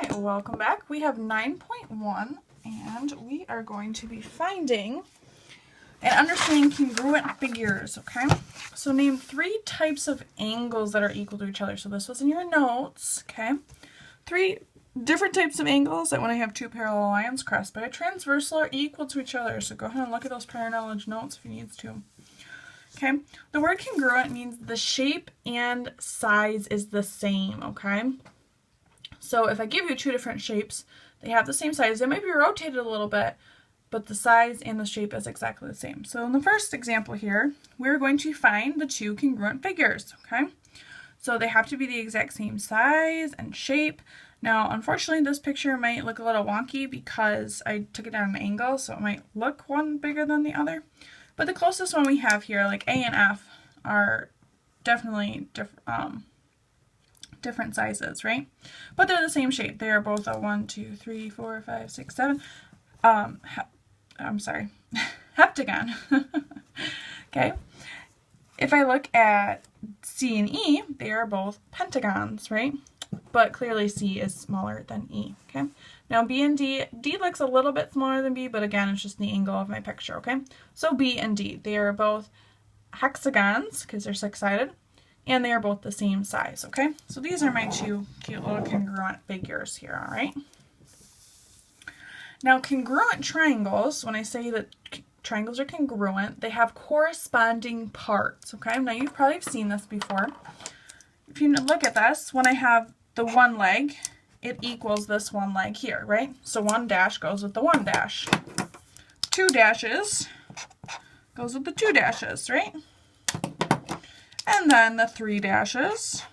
right, welcome back. We have 9.1 and we are going to be finding and understanding congruent figures, okay? So name 3 types of angles that are equal to each other. So this was in your notes, okay? 3 different types of angles that when I have 2 parallel lines crossed by a transversal are equal to each other. So go ahead and look at those prior knowledge notes if you need to. Okay, the word congruent means the shape and size is the same, okay? So if I give you 2 different shapes, they have the same size. They might be rotated a little bit, but the size and the shape is exactly the same. So in the first example here, we're going to find the 2 congruent figures, okay? So they have to be the exact same size and shape. Now, unfortunately, this picture might look a little wonky because I took it at an angle, so it might look one bigger than the other. But the closest one we have here, like A and F, are definitely different sizes, right? But they're the same shape. They are both a 1, 2, 3, 4, 5, 6, 7. I'm sorry, heptagon. Okay. If I look at C and E, they are both pentagons, right? But clearly C is smaller than E, okay? Now B and D looks a little bit smaller than B, but again, it's just the angle of my picture, okay? So B and D, they are both hexagons, because they're 6-sided, and they are both the same size, okay? So these are my 2 cute little congruent figures here, all right? Now congruent triangles, when I say that triangles are congruent, they have corresponding parts, okay? Now you've probably seen this before. If you look at this, when I have the 1 leg, it equals this 1 leg here, right? So 1 dash goes with the 1 dash. 2 dashes goes with the 2 dashes, right? And then the 3 dashes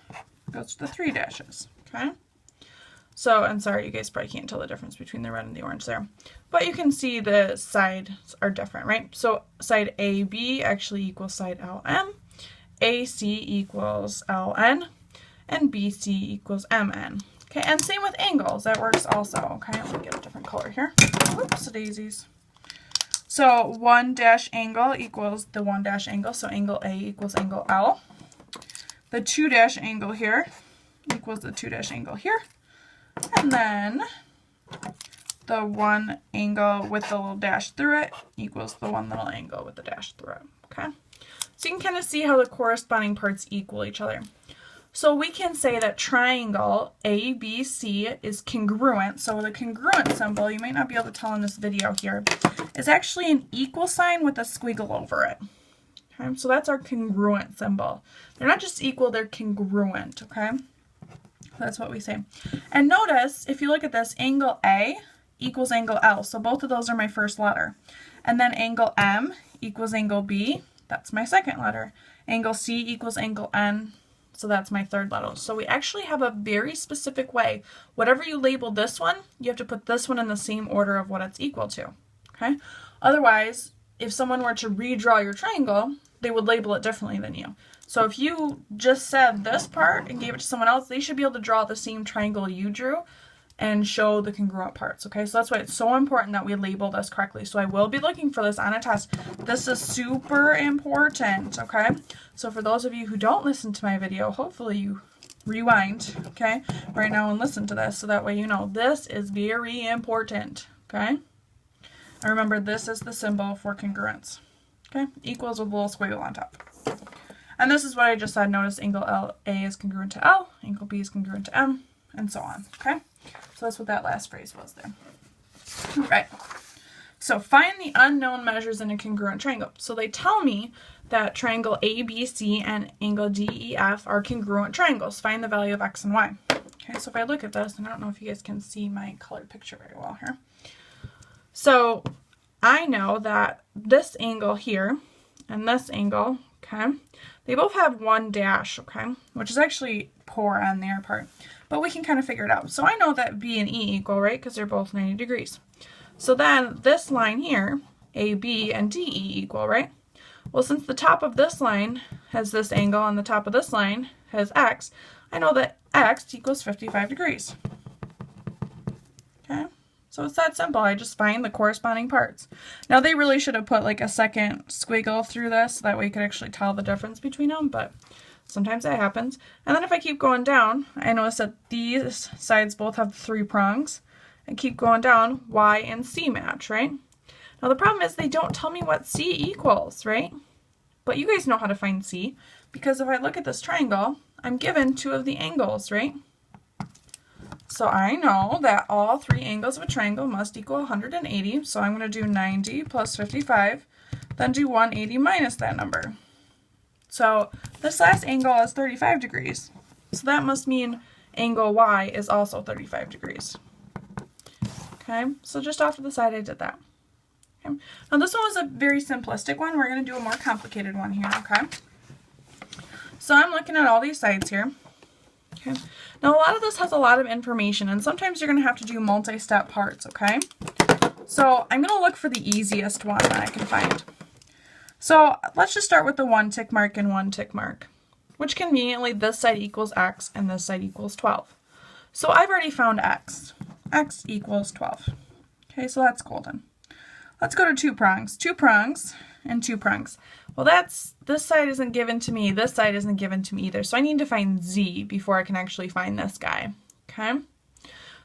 goes with the 3 dashes, okay? So, and sorry, you guys probably can't tell the difference between the red and the orange there. But you can see the sides are different, right? So side AB actually equals side LM, AC equals LN, and BC equals MN. Okay, and same with angles, that works also. Okay, let me get a different color here. Whoops, daisies. So 1 dash angle equals the 1 dash angle, so angle A equals angle L. The 2 dash angle here equals the 2 dash angle here. And then the 1 angle with the little dash through it equals the 1 little angle with the dash through it. Okay, so you can kind of see how the corresponding parts equal each other. So we can say that triangle ABC is congruent. So the congruent symbol, you might not be able to tell in this video here, is actually an equal sign with a squiggle over it. Okay, so that's our congruent symbol. They're not just equal, they're congruent, okay? That's what we say. And notice, if you look at this, angle A equals angle L. So both of those are my first letter. And then angle M equals angle B. That's my second letter. Angle C equals angle N. So that's my third letter. So we actually have a very specific way. Whatever you label this one, you have to put this one in the same order of what it's equal to. Okay? Otherwise, if someone were to redraw your triangle, they would label it differently than you. So if you just said this part and gave it to someone else, they should be able to draw the same triangle you drew and show the congruent parts, okay? So that's why it's so important that we label this correctly. So I will be looking for this on a test. This is super important, okay? So for those of you who don't listen to my video, hopefully you rewind, okay, right now and listen to this so that way you know this is very important, okay? And remember, this is the symbol for congruence, okay? Equals with a little squiggle on top. And this is what I just said. Notice angle A is congruent to L, angle B is congruent to M, and so on, okay? So that's what that last phrase was there. All right. So find the unknown measures in a congruent triangle. So they tell me that triangle ABC and angle DEF are congruent triangles. Find the value of X and Y. Okay, so if I look at this, and I don't know if you guys can see my colored picture very well here. So I know that this angle here and this angle, okay, they both have 1 dash, okay, which is actually poor on their part. But we can kind of figure it out. So I know that B and E equal, right? Because they're both 90 degrees. So then this line here, AB and DE equal, right? Well, since the top of this line has this angle and the top of this line has X, I know that X equals 55 degrees. Okay? So it's that simple. I just find the corresponding parts. Now they really should have put like a second squiggle through this so that way you could actually tell the difference between them, but Sometimes that happens. And then if I keep going down, I notice that these sides both have 3 prongs. And keep going down, Y and C match, right? Now the problem is they don't tell me what C equals, right? But you guys know how to find C, because if I look at this triangle, I'm given 2 of the angles, right? So I know that all 3 angles of a triangle must equal 180, so I'm going to do 90 plus 55, then do 180 minus that number. So this last angle is 35 degrees. So that must mean angle Y is also 35 degrees. Okay, so just off to the side I did that. Okay. Now this one was a very simplistic one. We're going to do a more complicated one here, okay? So I'm looking at all these sides here. Okay. Now a lot of this has a lot of information, and sometimes you're going to have to do multi-step parts, okay? So I'm going to look for the easiest one that I can find. So let's just start with the 1 tick mark and 1 tick mark, which conveniently this side equals x and this side equals 12. So I've already found x. X equals 12. Okay, so that's golden. Let's go to 2 prongs. 2 prongs and 2 prongs. Well, this side isn't given to me, this side isn't given to me either. So I need to find z before I can actually find this guy. Okay?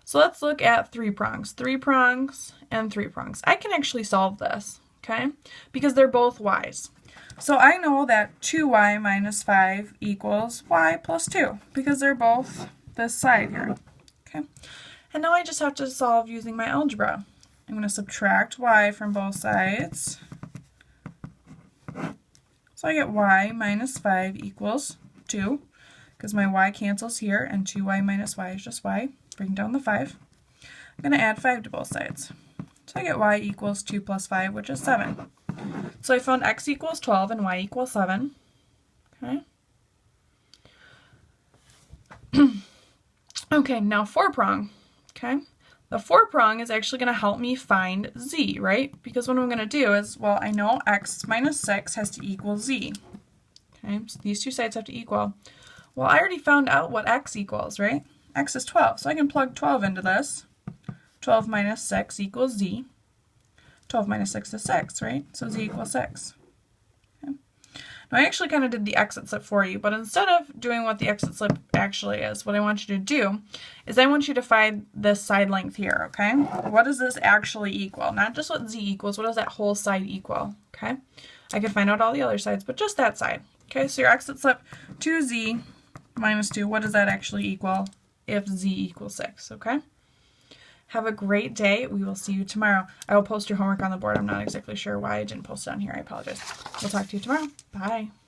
So let's look at 3 prongs. 3 prongs and 3 prongs. I can actually solve this, okay? Because they're both y's. So I know that 2y minus 5 equals y plus 2, because they're both this side here. Okay? And now I just have to solve using my algebra. I'm going to subtract y from both sides. So I get y minus 5 equals 2, because my y cancels here, and 2y minus y is just y. Bring down the 5. I'm going to add 5 to both sides. So I get y equals 2 plus 5, which is 7. So I found x equals 12 and y equals 7. Okay. Okay, now 4 prong. Okay. The 4 prong is actually going to help me find z, right? Because what I'm going to do is, well, I know x minus 6 has to equal z. Okay, so these 2 sides have to equal. Well, I already found out what x equals, right? X is 12, so I can plug 12 into this. 12 minus 6 equals z. 12 minus 6 is 6, right? So z equals 6. Okay. Now I actually kind of did the exit slip for you, but instead of doing what the exit slip actually is, what I want you to do is I want you to find this side length here, okay? What does this actually equal? Not just what z equals, what does that whole side equal, okay? I can find out all the other sides, but just that side. Okay, so your exit slip, 2z minus 2, what does that actually equal if z equals 6, okay? Have a great day. We will see you tomorrow. I will post your homework on the board. I'm not exactly sure why I didn't post it on here. I apologize. We'll talk to you tomorrow. Bye.